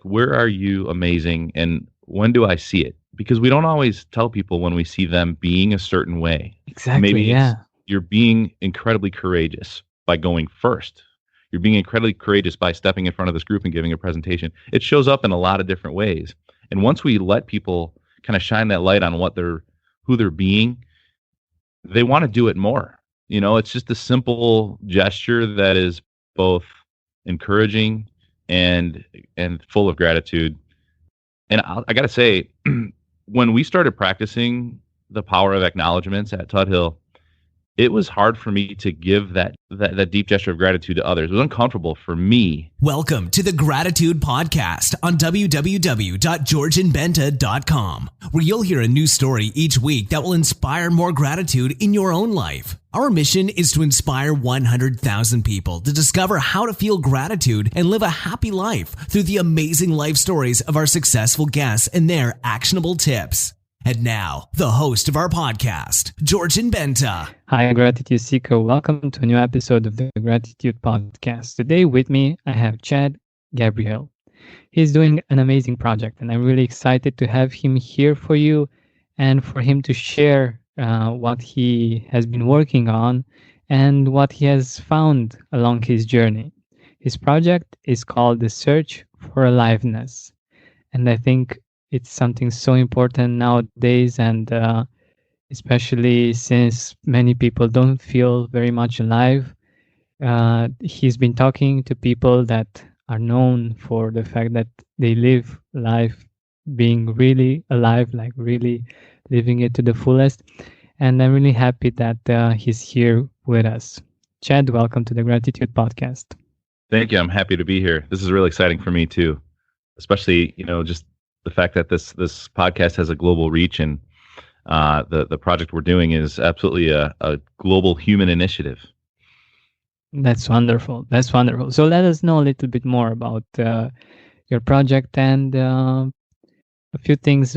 where are you amazing and when do I see it? Because we don't always tell people when we see them being a certain way. Exactly. Maybe it's Yeah. you're being incredibly courageous by going first. You're being incredibly courageous by stepping in front of this group and giving a presentation. It shows up in a lot of different ways. And once we let people kind of shine that light on who they're being, they want to do it more. It's just a simple gesture that is both encouraging and full of gratitude. And I got to say, when we started practicing the power of acknowledgments at Tuthill, it was hard for me to give that deep gesture of gratitude to others. It was uncomfortable for me. Welcome to the Gratitude Podcast on www.georgeandbenta.com, where you'll hear a new story each week that will inspire more gratitude in your own life. Our mission is to inspire 100,000 people to discover how to feel gratitude and live a happy life through the amazing life stories of our successful guests and their actionable tips. And now, the host of our podcast, George and Benta. Hi, Gratitude Seeker. Welcome to a new episode of the Gratitude Podcast. Today with me, I have Chad Gabriel. He's doing an amazing project, and I'm really excited to have him here for you and for him to share what he has been working on and what he has found along his journey. His project is called The Search for Aliveness, and I think it's something so important nowadays, and especially since many people don't feel very much alive. He's been talking to people that are known for the fact that they live life being really alive, like really living it to the fullest. And I'm really happy that he's here with us. Chad, welcome to the Gratitude Podcast. Thank you. I'm happy to be here. This is really exciting for me too, especially, just the fact that this podcast has a global reach, and the project we're doing is absolutely a global human initiative. That's wonderful. That's wonderful. So let us know a little bit more about your project and a few things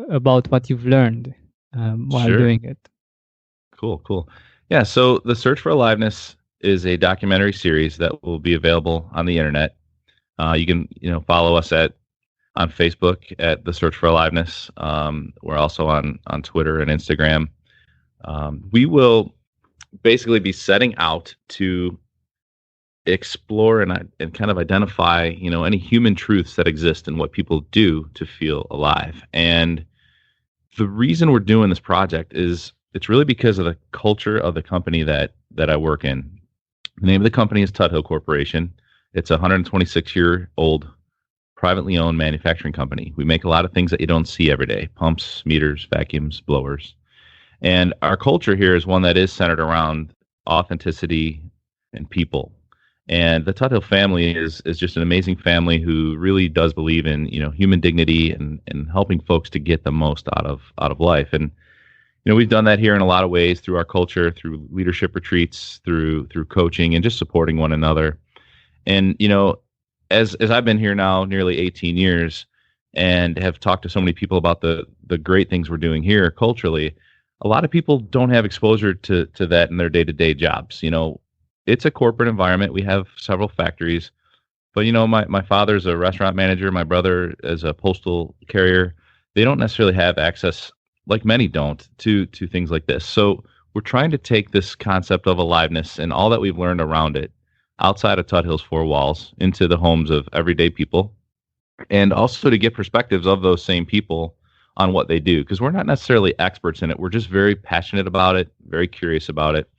about what you've learned while doing it. Cool. Yeah, so The Search for Aliveness is a documentary series that will be available on the internet. You can follow us on Facebook at The Search for Aliveness. We're also on Twitter and Instagram. We will basically be setting out to explore and kind of identify, any human truths that exist and what people do to feel alive. And the reason we're doing this project is it's really because of the culture of the company that I work in. The name of the company is Tuthill Corporation. It's a 126-year-old privately owned manufacturing company. We make a lot of things that you don't see every day: pumps, meters, vacuums, blowers. And our culture here is one that is centered around authenticity and people. And the Tuthill family is just an amazing family who really does believe in, human dignity and helping folks to get the most out of life. And we've done that here in a lot of ways through our culture, through leadership retreats, through coaching, and just supporting one another. And as I've been here now nearly 18 years and have talked to so many people about the great things we're doing here culturally, a lot of people don't have exposure to that in their day-to-day jobs. It's a corporate environment. We have several factories, but my father's a restaurant manager. My brother is a postal carrier. They don't necessarily have access, like many don't, to things like this. So we're trying to take this concept of aliveness and all that we've learned around it outside of Tuthill's four walls into the homes of everyday people, and also to get perspectives of those same people on what they do, because we're not necessarily experts in it. We're just very passionate about it, very curious about it,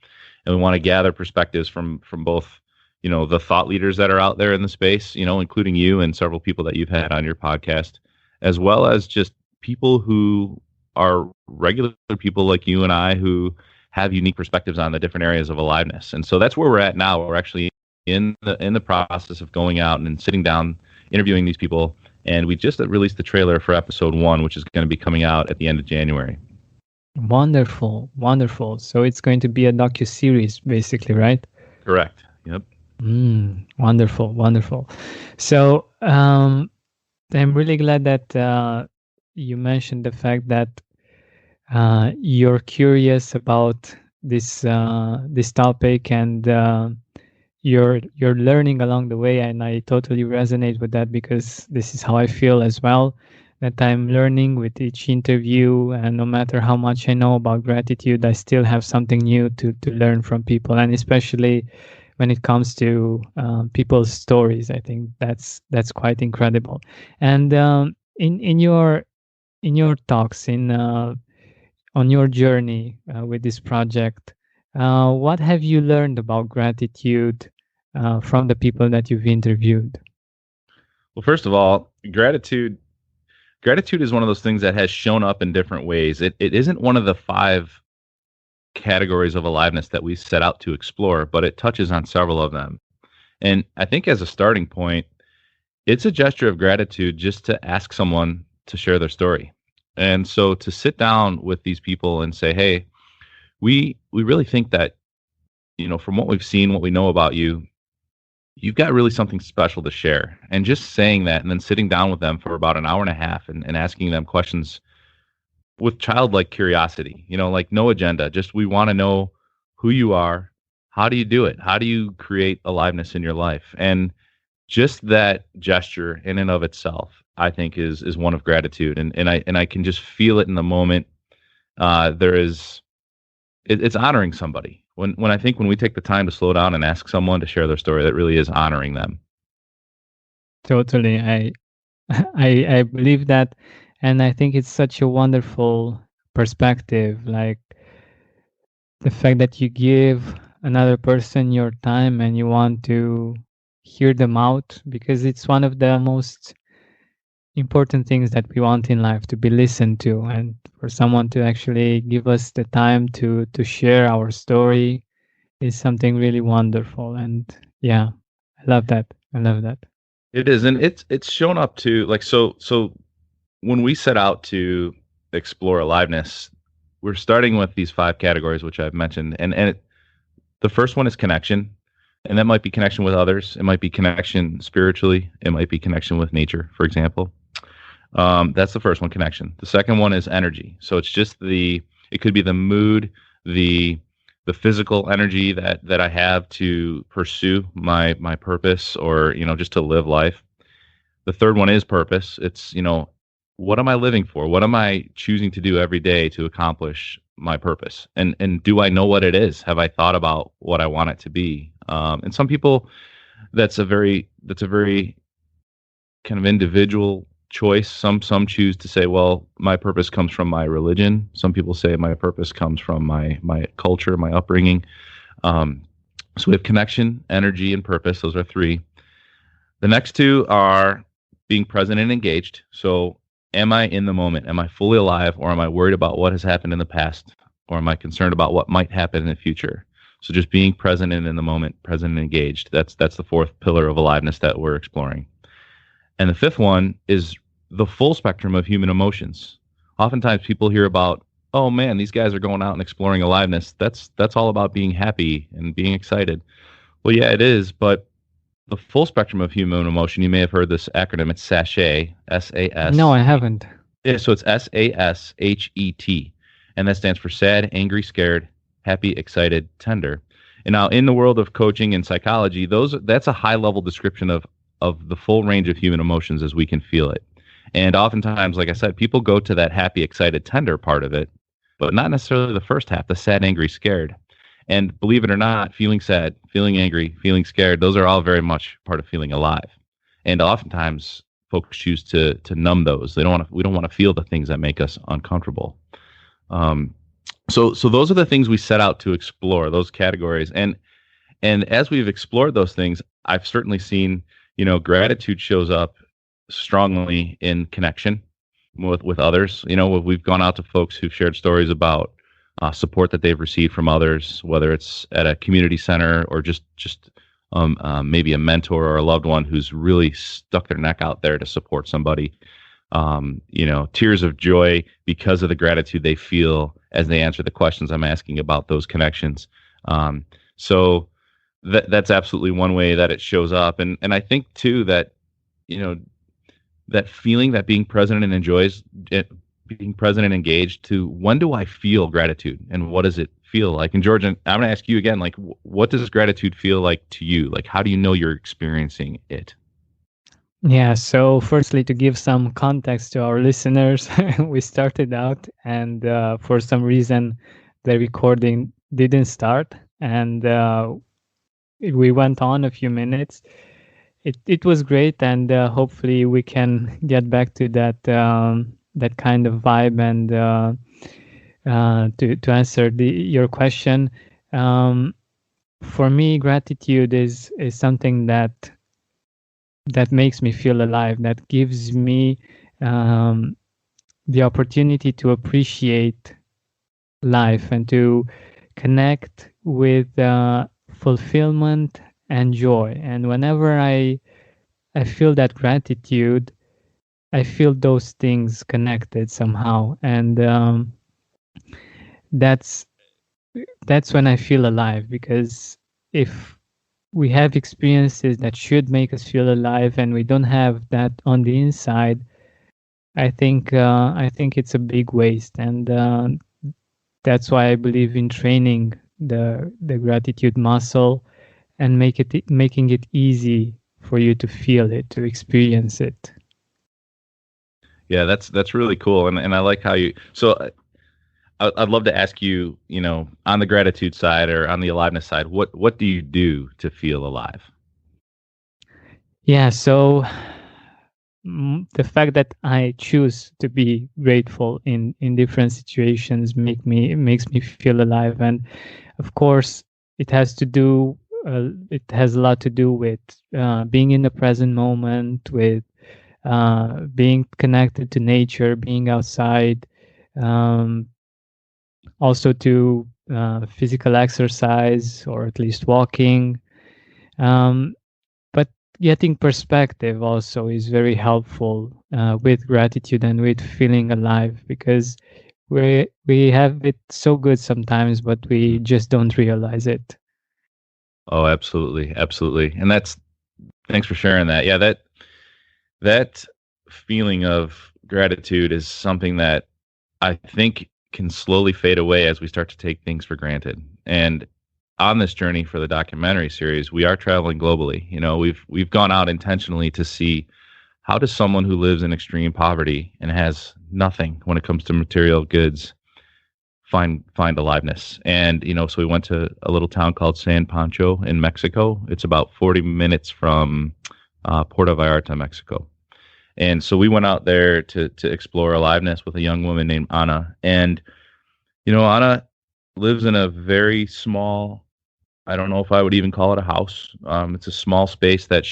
and we want to gather perspectives from both the thought leaders that are out there in the space, including you and several people that you've had on your podcast, as well as just people who are regular people like you and I who have unique perspectives on the different areas of aliveness. And so that's where we're at now. We're actually in the process of going out and sitting down, interviewing these people, and we just released the trailer for episode 1, which is going to be coming out at the end of January. Wonderful. So it's going to be a docuseries, basically, right? Correct. Yep. Wonderful. So I'm really glad that you mentioned the fact that you're curious about this topic, and you're learning along the way, and I totally resonate with that because this is how I feel as well. That I'm learning with each interview, and no matter how much I know about gratitude, I still have something new to learn from people, and especially when it comes to people's stories. I think that's quite incredible. And in your talks in on your journey with this project, what have you learned about gratitude from the people that you've interviewed? Well, first of all, gratitude is one of those things that has shown up in different ways. It isn't one of the 5 categories of aliveness that we set out to explore, but it touches on several of them. And I think as a starting point, it's a gesture of gratitude just to ask someone to share their story. And so to sit down with these people and say, "Hey, we really think that, from what we've seen, what we know about you, you've got really something special to share." And just saying that and then sitting down with them for about an hour and a half and asking them questions with childlike curiosity, like no agenda. Just we want to know who you are. How do you do it? How do you create aliveness in your life? And just that gesture in and of itself, I think is one of gratitude. And I can just feel it in the moment. It's honoring somebody. When I think when we take the time to slow down and ask someone to share their story, that really is honoring them. Totally, I believe that, and I think it's such a wonderful perspective. Like the fact that you give another person your time and you want to hear them out, because it's one of the most important things that we want in life, to be listened to, and for someone to actually give us the time to share our story is something really wonderful. And yeah, I love that. It is, and it's shown up to like so when we set out to explore aliveness, we're starting with these 5 categories which I've mentioned, and the first one is connection, and that might be connection with others, it might be connection spiritually, it might be connection with nature, for example. That's the first one, connection. The second one is energy. So it's just it could be the mood, the physical energy that I have to pursue my purpose, or just to live life. The third one is purpose. It's what am I living for? What am I choosing to do every day to accomplish my purpose? And do I know what it is? Have I thought about what I want it to be? And some people, that's a very kind of individual choice. Some choose to say, well, my purpose comes from my religion. Some people say my purpose comes from my culture, my upbringing. So we have connection, energy, and purpose. Those are 3. The next 2 are being present and engaged. So am I in the moment? Am I fully alive, or am I worried about what has happened in the past, or am I concerned about what might happen in the future? So just being present and in the moment, present and engaged. That's the 4th pillar of aliveness that we're exploring. And the 5th one is the full spectrum of human emotions. Oftentimes people hear about, oh man, these guys are going out and exploring aliveness. That's all about being happy and being excited. Well, yeah, it is, but the full spectrum of human emotion, you may have heard this acronym, it's SASHET, S-A-S. No, I haven't. Yeah, so it's SASHET, and that stands for sad, angry, scared, happy, excited, tender. And now in the world of coaching and psychology, that's a high-level description of the full range of human emotions as we can feel it. And oftentimes, like I said, people go to that happy, excited, tender part of it, but not necessarily the first half, the sad, angry, scared. And believe it or not, feeling sad, feeling angry, feeling scared, those are all very much part of feeling alive. And oftentimes folks choose to numb those. We don't want to feel the things that make us uncomfortable. So those are the things we set out to explore, those categories. And as we've explored those things, I've certainly seen, gratitude shows up strongly in connection with others. We've gone out to folks who've shared stories about support that they've received from others, whether it's at a community center or just maybe a mentor or a loved one who's really stuck their neck out there to support somebody. Tears of joy because of the gratitude they feel as they answer the questions I'm asking about those connections. So that's absolutely one way that it shows up. And I think too that, that feeling, that being present and being present and engaged, to when do I feel gratitude and what does it feel like? And George, I'm going to ask you again, like, what does gratitude feel like to you? Like, how do you know you're experiencing it? Yeah, so firstly, to give some context to our listeners, we started out, and for some reason, the recording didn't start, and we went on a few minutes. It was great, and hopefully, we can get back to that kind of vibe. And to answer your question, um, for me, gratitude is something that makes me feel alive, that gives me um, the opportunity to appreciate life and to connect with fulfillment and joy. And whenever I feel that gratitude, I feel those things connected somehow, and that's that's when I feel alive. Because if we have experiences that should make us feel alive and we don't have that on the inside, I think it's a big waste. And that's why I believe in training the gratitude muscle and making it easy for you to feel it, to experience it. Yeah, that's really cool, and I like how you. So I'd love to ask you, on the gratitude side or on the aliveness side, what do you do to feel alive? Yeah, so the fact that I choose to be grateful in different situations makes me feel alive. And of course, it has a lot to do with being in the present moment, with being connected to nature, being outside, um, also to physical exercise, or at least walking. Um, but getting perspective also is very helpful with gratitude and with feeling alive, because we have it so good sometimes, but we just don't realize it. Oh, absolutely, absolutely, and thanks for sharing that. Yeah, that feeling of gratitude is something that I think can slowly fade away as we start to take things for granted. And on this journey for the documentary series, we are traveling globally. We've gone out intentionally to see, how does someone who lives in extreme poverty and has nothing when it comes to material goods find aliveness. And so we went to a little town called San Pancho in Mexico. It's about 40 minutes from Puerto Vallarta, Mexico. And so we went out there to explore aliveness with a young woman named Anna. And Anna lives in a very small, I don't know if I would even call it a house. It's a small space that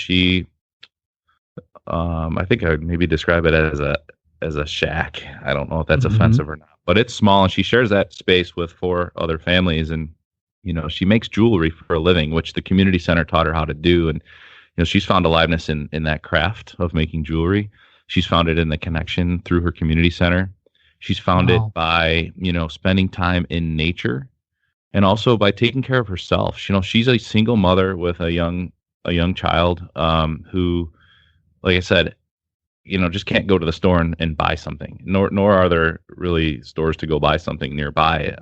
I think I would maybe describe it as a shack. I don't know if that's offensive or not, but it's small, and she shares that space with 4 other families. And she makes jewelry for a living, which the community center taught her how to do. And she's found aliveness in that craft of making jewelry. She's found it in the connection through her community center. She's found it by spending time in nature, and also by taking care of herself. She's a single mother with a young child, who, like I said, just can't go to the store and buy something. Nor are there really stores to go buy something nearby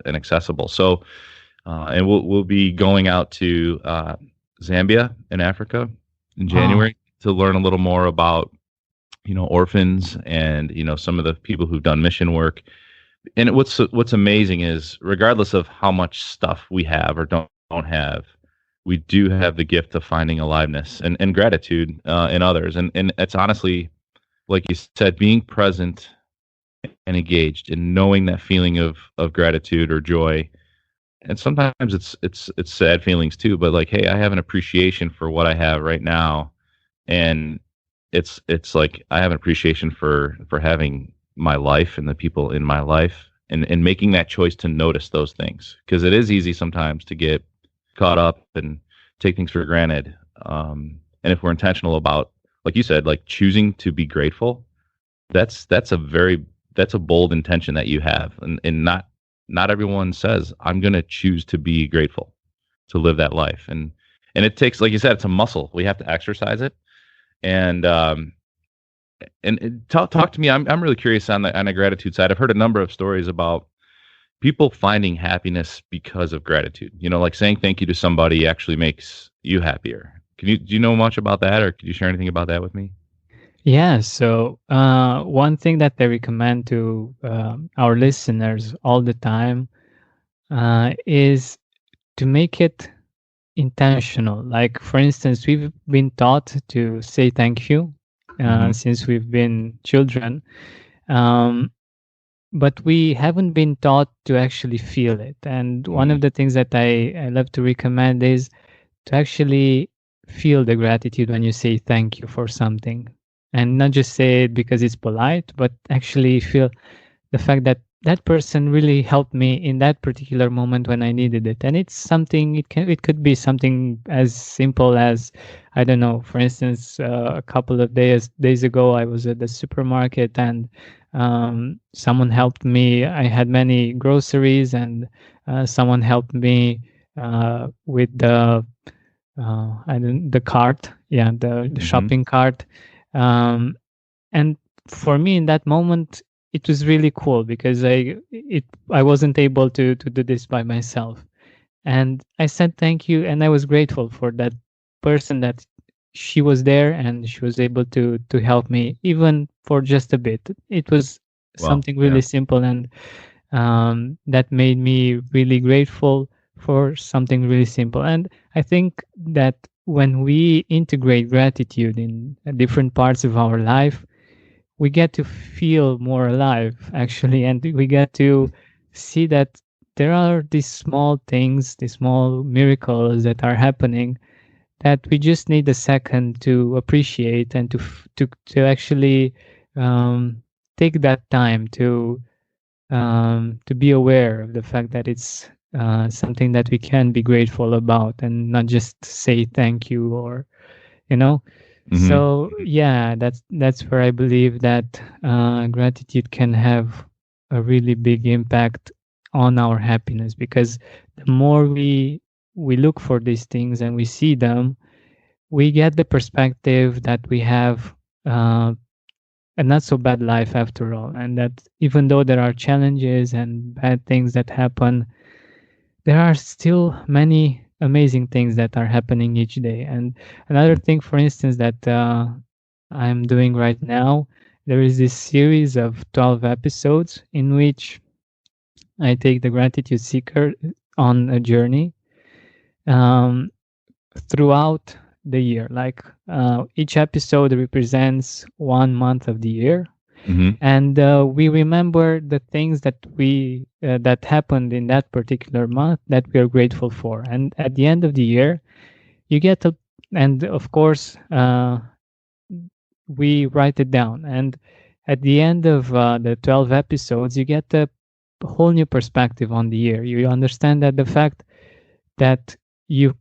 and accessible. So, and we'll be going out to Zambia in Africa in January to learn a little more about orphans and some of the people who've done mission work. And what's amazing is, regardless of how much stuff we have or don't have, we do have the gift of finding aliveness and gratitude in others. And it's honestly, like you said, being present and engaged and knowing that feeling of gratitude or joy. And sometimes it's sad feelings too, but like, hey, I have an appreciation for what I have right now. And it's like, I have an appreciation for having my life and the people in my life, and making that choice to notice those things, because it is easy sometimes to get caught up and take things for granted. And if we're intentional about, like you said, like choosing to be grateful, that's a bold intention that you have. And not everyone says, I'm going to choose to be grateful, to live that life. And it takes, like you said, it's a muscle. We have to exercise it. And talk to me. I'm really curious on the gratitude side. I've heard a number of stories about people finding happiness because of gratitude. Like saying thank you to somebody actually makes you happier. Do you know much about that, or could you share anything about that with me? Yeah, so one thing that I recommend to our listeners all the time is to make it intentional. Like, for instance, we've been taught to say thank you Mm-hmm. since we've been children, um, but we haven't been taught to actually feel it. And one of the things that I love to recommend is to actually feel the gratitude when you say thank you for something, and not just say it because it's polite, but actually feel the fact that that person really helped me in that particular moment when I needed it. And it's something, it could be something as simple as, I don't know, for instance, a couple of days ago I was at the supermarket, and someone helped me. I had many groceries, and someone helped me with the cart, yeah, the Mm-hmm. shopping cart. um, and for me in that moment, it was really cool because I wasn't able to do this by myself, and I said thank you, and I was grateful for that person, that she was there and she was able to help me even for just a bit. It was Well, something yeah. really simple, and that made me really grateful for something really simple. And I think that when we integrate gratitude in different parts of our life, we get to feel more alive, actually, and we get to see that there are these small things, these small miracles that are happening, that we just need a second to appreciate, and to actually um, take that time to be aware of the fact that it's something that we can be grateful about, and not just say thank you, or you know. Mm-hmm. So yeah, that's where I believe that gratitude can have a really big impact on our happiness, because the more we look for these things and we see them, we get the perspective that we have a not so bad life after all, and that even though there are challenges and bad things that happen, there are still many amazing things that are happening each day. And another thing, for instance, that I'm doing right now, there is this series of 12 episodes in which I take the gratitude seeker on a journey um, throughout the year. Like each episode represents 1 month of the year, Mm-hmm. and we remember the things that we that happened in that particular month that we are grateful for. And at the end of the year, you get a, and of course we write it down, and at the end of the 12 episodes, you get a whole new perspective on the year. You understand that the fact that you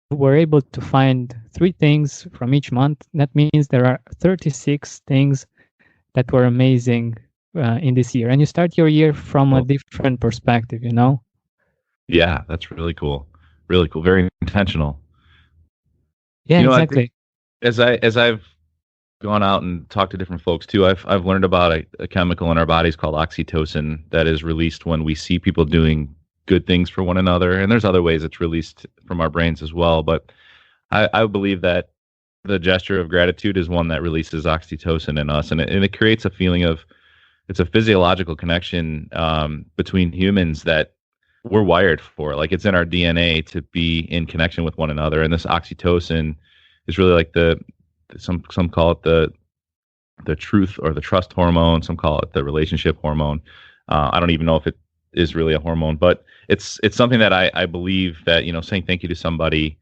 were able to find three things from each month, that means there are 36 things that were amazing in this year, and you start your year from a Well, different perspective, you know. yeah, that's really cool. Really cool. Very intentional. Yeah, I think exactly. as I've gone out and talked to different folks too, I've learned about a chemical in our bodies called oxytocin that is released when we see people doing good things for one another. And there's other ways it's released from our brains as well. But I believe that the gesture of gratitude is one that releases oxytocin in us, and it creates a feeling of, it's a physiological connection between humans that we're wired for. Like, it's in our DNA to be in connection with one another. And this oxytocin is really like some call it the truth or the trust hormone. Some call it the relationship hormone. I don't even know if it is really a hormone, but it's something that I believe that, saying thank you to somebody,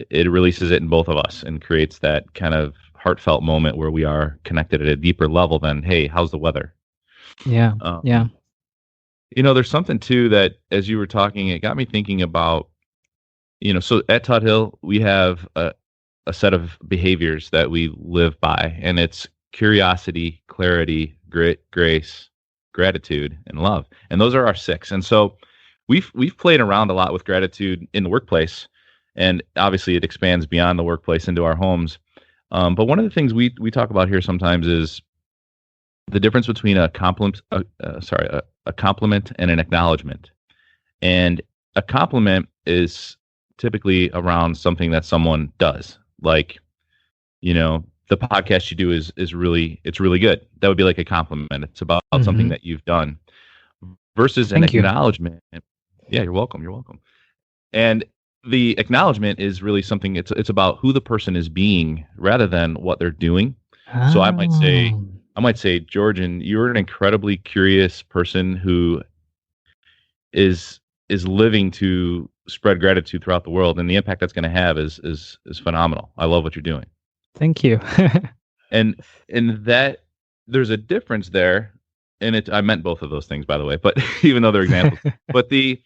it releases it in both of us and creates that kind of heartfelt moment where we are connected at a deeper level than, hey, how's the weather? Yeah, yeah, Um, there's something too that, as you were talking, it got me thinking about, so at Tut Hill, we have a set of behaviors that we live by, and it's curiosity, clarity, grit, grace, gratitude, and love. And those are our six. And so we've played around a lot with gratitude in the workplace, and obviously it expands beyond the workplace into our homes. But one of the things we talk about here sometimes is the difference between a compliment, a compliment and an acknowledgement. And a compliment is typically around something that someone does, like, the podcast you do is really good. That would be like a compliment. It's about something that you've done, versus an Thank you. acknowledgement. Yeah, you're welcome. You're welcome. And the acknowledgement is really something. It's about who the person is being rather than what they're doing. So I might say, Georgian, you're an incredibly curious person who is living to spread gratitude throughout the world, and the impact that's going to have is phenomenal. I love what you're doing. Thank you. And that there's a difference there, and I meant both of those things, by the way, but even though they're examples. But the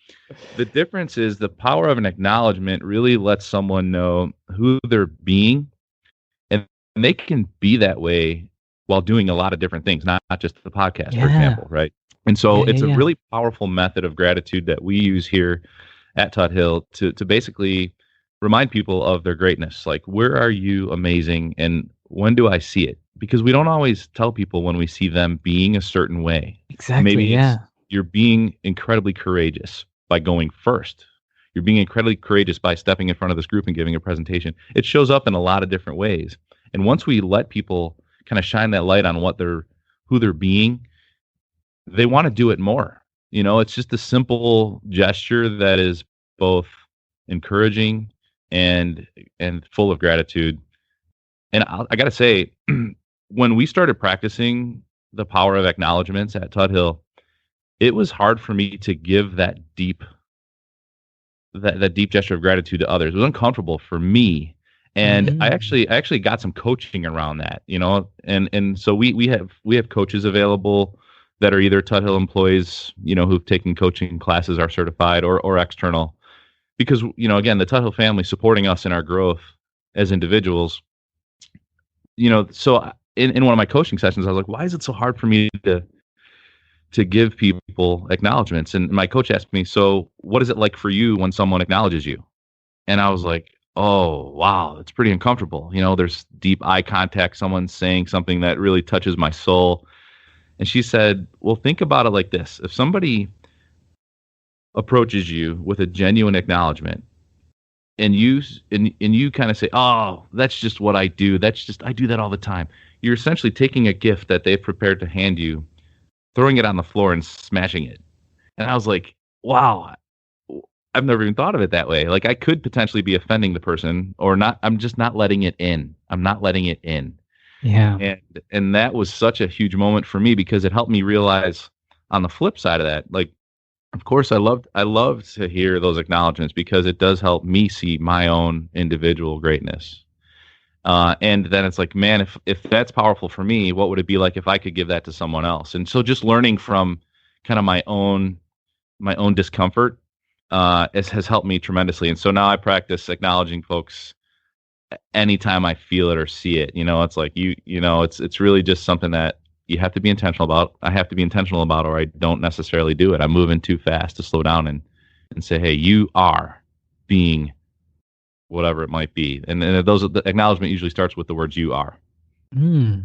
difference is the power of an acknowledgement really lets someone know who they're being, and they can be that way while doing a lot of different things, not just the podcast, for example, right? And so it's a really powerful method of gratitude that we use here at Tut Hill to basically remind people of their greatness. Like, where are you amazing, and when do I see it? Because we don't always tell people when we see them being a certain way. Exactly. Maybe you're being incredibly courageous by going first. You're being incredibly courageous by stepping in front of this group and giving a presentation. It shows up in a lot of different ways. And once we let people kind of shine that light on who they're being, they want to do it more. It's just a simple gesture that is both encouraging and full of gratitude. And I got to say, when we started practicing the power of acknowledgments at Tut Hill, it was hard for me to give that deep gesture of gratitude to others. It was uncomfortable for me. And I actually got some coaching around that, and so we have coaches available that are either Tut Hill employees, who've taken coaching classes, are certified, or external, because, again, the Tut Hill family supporting us in our growth as individuals. So in one of my coaching sessions, I was like, why is it so hard for me to give people acknowledgments? And my coach asked me, so what is it like for you when someone acknowledges you? And I was like, oh, wow, it's pretty uncomfortable. There's deep eye contact. Someone's saying something that really touches my soul. And she said, well, think about it like this. If somebody approaches you with a genuine acknowledgement, and you kind of say, oh, that's just what I do. I do that all the time. You're essentially taking a gift that they've prepared to hand you, throwing it on the floor and smashing it. And I was like, wow, I've never even thought of it that way. Like, I could potentially be offending the person or not. I'm just not letting it in. I'm not letting it in. Yeah. And that was such a huge moment for me, because it helped me realize on the flip side of that, like, of course, I love to hear those acknowledgments, because it does help me see my own individual greatness. And then it's like, man, if that's powerful for me, what would it be like if I could give that to someone else? And so just learning from kind of my own discomfort has helped me tremendously. And so now I practice acknowledging folks anytime I feel it or see it. It's like it's really just something that you have to be intentional about. I have to be intentional about, or I don't necessarily do it. I'm moving too fast to slow down and say, hey, you are being whatever it might be. And the acknowledgement usually starts with the words "you are." Yeah,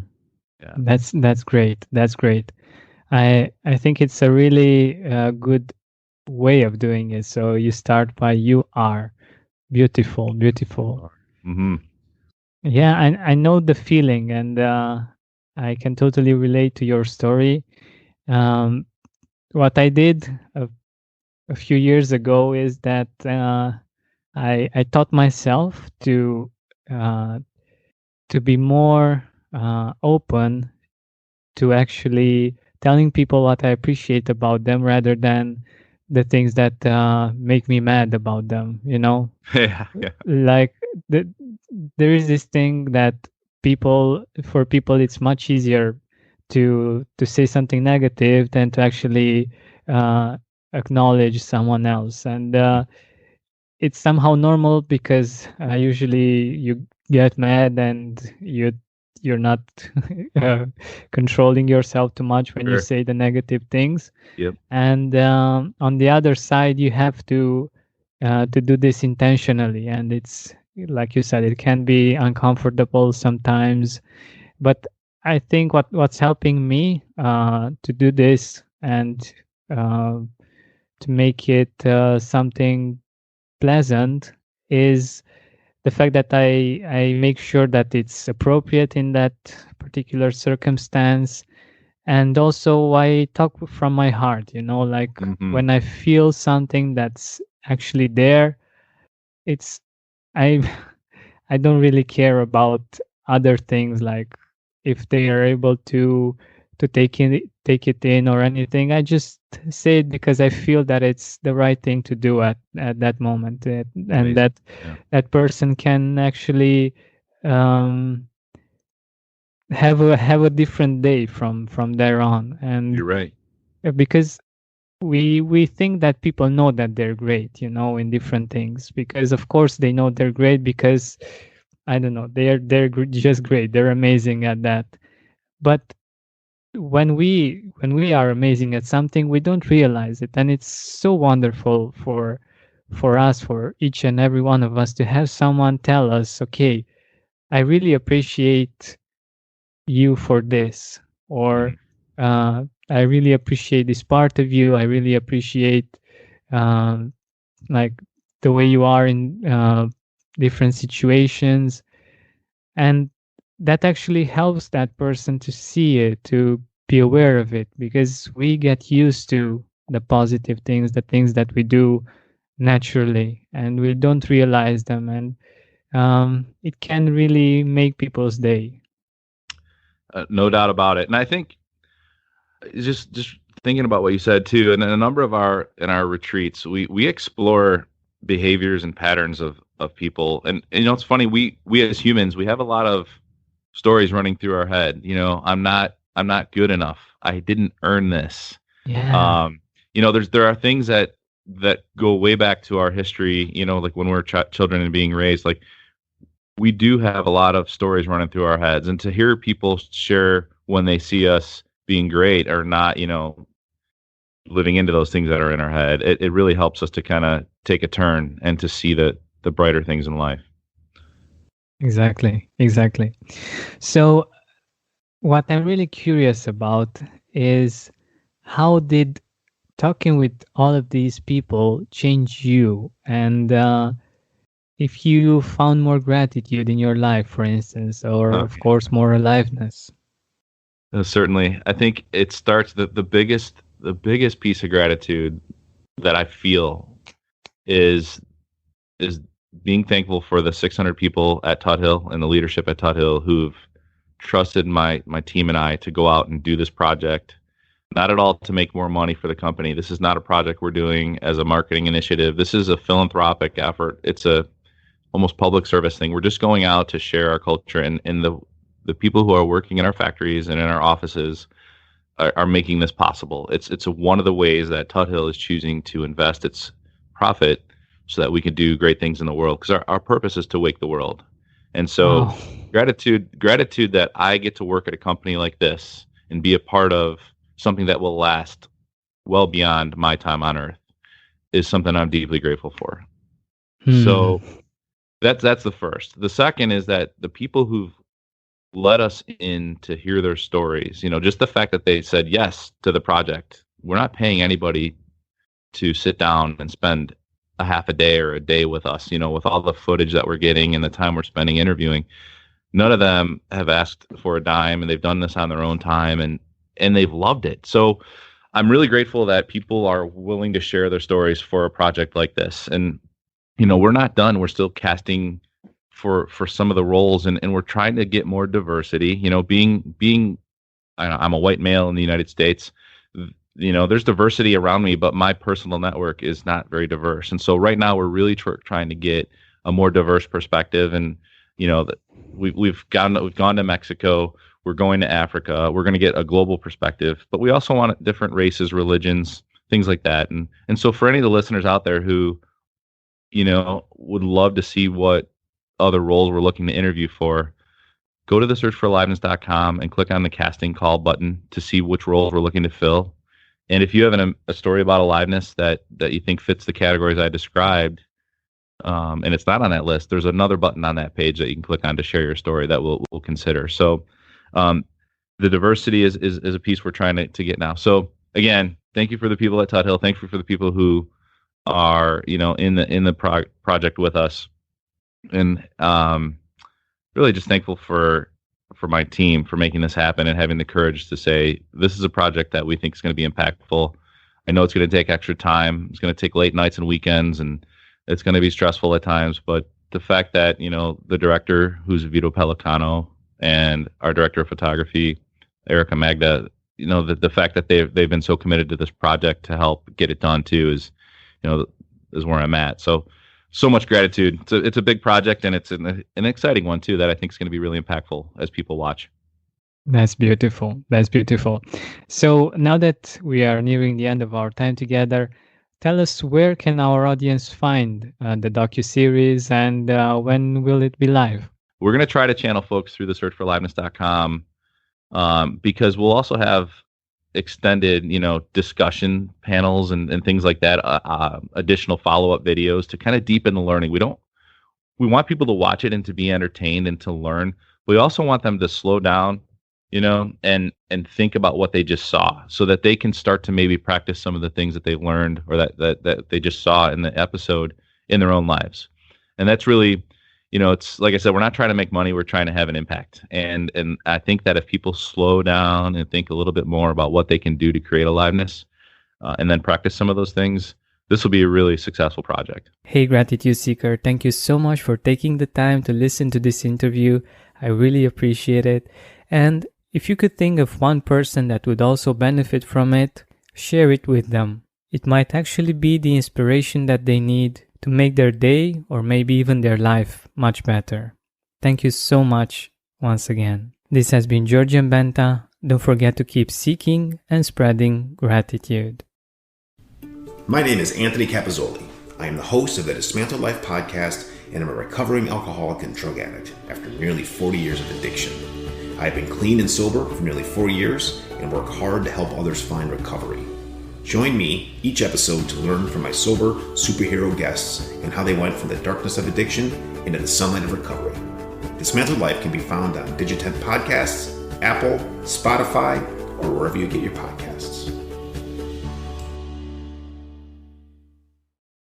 that's great. That's great. I think it's a really good way of doing it. So you start by "you are." Beautiful. Mm-hmm. Yeah, I know the feeling, and I can totally relate to your story. What I did a few years ago is that I taught myself to be more open to actually telling people what I appreciate about them, rather than the things that make me mad about them. Yeah. Like there is this thing that for people it's much easier to say something negative than to actually acknowledge someone else, and it's somehow normal, because usually you get mad and you're not controlling yourself too much when you say the negative things. Yep. And on the other side, you have to do this intentionally, and it's like you said, it can be uncomfortable sometimes, but I think what's helping me to do this and uh, to make it something pleasant is the fact that I make sure that it's appropriate in that particular circumstance, and also I talk from my heart. Like Hmm. when I feel something that's actually there, it's I I don't really care about other things, like if they are able to take it in or anything. I just say it because I feel that it's the right thing to do at that moment, and Amazing. that Yeah, that person can actually um, have a different day from there on. And you're right. because we think that people know that they're great, in different things, because of course they know they're great because I don't know, just great, they're amazing at that. But when we are amazing at something, we don't realize it, and it's so wonderful for us, for each and every one of us, to have someone tell us, okay, I really appreciate you for this, or Mhm. I really appreciate this part of you, I really appreciate um, like the way you are in different situations. And that actually helps that person to see it, to be aware of it, because we get used to the positive things, the things that we do naturally, and we don't realize them. And it can really make people's day. No doubt about it. And I think just thinking about what you said too, and in a number of our in our retreats, we explore behaviors and patterns of people. And it's funny, we as humans, we have a lot of stories running through our head. I'm not good enough. I didn't earn this. Yeah. Um, there are things that go way back to our history. Like when we're children and being raised, like we do have a lot of stories running through our heads, and to hear people share when they see us being great or not, living into those things that are in our head, it really helps us to kind of take a turn and to see the brighter things in life. Exactly, exactly. So what I'm really curious about is, how did talking with all of these people change you? And if you found more gratitude in your life, for instance, or Uh, of course more aliveness. Certainly, I think it starts the biggest piece of gratitude that I feel is being thankful for the 600 people at Tut Hill and the leadership at Tut Hill who've trusted my team and I to go out and do this project. Not at all to make more money for the company. This is not a project we're doing as a marketing initiative. This is a philanthropic effort. It's a almost public service thing. We're just going out to share our culture, and the people who are working in our factories and in our offices are making this possible. It's one of the ways that Tut Hill is choosing to invest its profit so that we can do great things in the world, because our purpose is to wake the world. And so Wow. gratitude that I get to work at a company like this and be a part of something that will last well beyond my time on earth is something I'm deeply grateful for. Hmm. So that's the first. The second is that the people who've let us in to hear their stories, just the fact that they said yes to the project. We're not paying anybody to sit down and spend a half a day or a day with us, with all the footage that we're getting and the time we're spending interviewing. None of them have asked for a dime, and they've done this on their own time, and they've loved it. So I'm really grateful that people are willing to share their stories for a project like this. And we're not done. We're still casting for some of the roles, and we're trying to get more diversity. Being I'm a white male in the United States. There's diversity around me, but my personal network is not very diverse. And so right now we're really trying to get a more diverse perspective. And that we've gone to Mexico. We're going to Africa. We're going to get a global perspective, but we also want different races, religions, things like that. And so for any of the listeners out there who would love to see what other roles we're looking to interview for, go to the searchforaliveness.com and click on the casting call button to see which roles we're looking to fill. And if you have a story about aliveness that you think fits the categories I described, and it's not on that list, there's another button on that page that you can click on to share your story that we'll consider. So, um, the diversity is a piece we're trying to get now. So again, thank you for the people at Tut Hill. Thank you for the people who are, in the project with us, and really just thankful for my team for making this happen and having the courage to say this is a project that we think is going to be impactful. I know it's going to take extra time. It's going to take late nights and weekends, and it's going to be stressful at times. But the fact that, the director, who's Vito Pelicano, and our director of photography, Erica Magda, the fact that they've been so committed to this project to help get it done too is where I'm at. So much gratitude. It's a big project, and it's an exciting one too that I think is going to be really impactful as people watch. That's beautiful. That's beautiful. So now that we are nearing the end of our time together, tell us, where can our audience find the docuseries, and when will it be live? We're going to try to channel folks through the searchforaliveness.com, because we'll also have extended, discussion panels and things like that, additional follow-up videos to kind of deepen the learning. We want people to watch it and to be entertained and to learn. We also want them to slow down, and think about what they just saw, so that they can start to maybe practice some of the things that they learned or that they just saw in the episode in their own lives. And that's really, it's like I said, we're not trying to make money. We're trying to have an impact. And I think that if people slow down and think a little bit more about what they can do to create aliveness, and then practice some of those things, this will be a really successful project. Hey, Gratitude Seeker, thank you so much for taking the time to listen to this interview. I really appreciate it. And if you could think of one person that would also benefit from it, share it with them. It might actually be the inspiration that they need to make their day, or maybe even their life, much better. Thank you so much once again. This has been Georgian Benta. Don't forget to keep seeking and spreading gratitude. My name is Anthony Capizzoli. I am the host of the Dismantled Life podcast, and I'm a recovering alcoholic and drug addict after nearly 40 years of addiction. I have been clean and sober for nearly 4 years and work hard to help others find recovery. Join me each episode to learn from my sober superhero guests and how they went from the darkness of addiction into the sunlight of recovery. Dismantled Life can be found on Digitent Podcasts, Apple, Spotify, or wherever you get your podcasts.